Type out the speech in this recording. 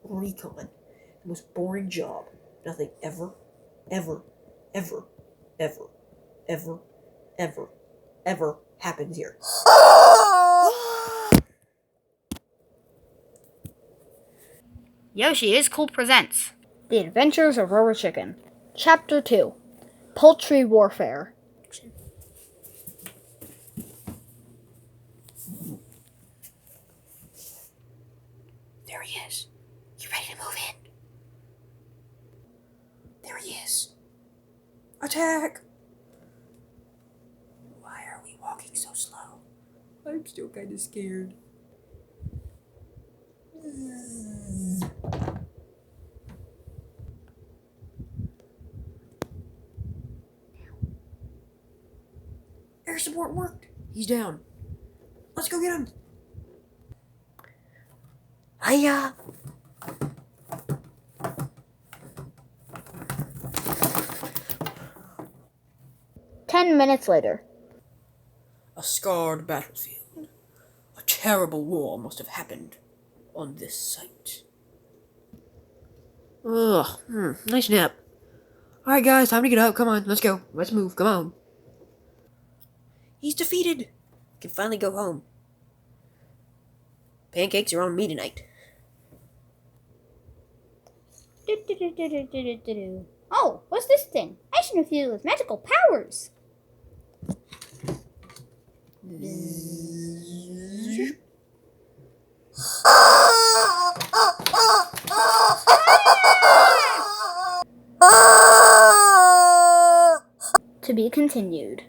recon. The most boring job. Nothing ever, ever, ever, ever, ever, ever, ever happens here. Yoshi is Cool presents The Adventures of Rubber Chicken, Chapter 2, Poultry Warfare. There he is. You ready to move in? There he is. Attack! Why are we walking so slow? I'm still kind of scared. Air support worked. He's down. Let's go get him. Hiya! 10 minutes later. A scarred battlefield. A terrible war must have happened on this site. Ugh, nice nap. Alright guys, time to get up. Come on, let's go. Let's move, come on. He's defeated. We can finally go home. Pancakes are on me tonight. Oh, what's this thing? I should have used with magical powers. To be continued.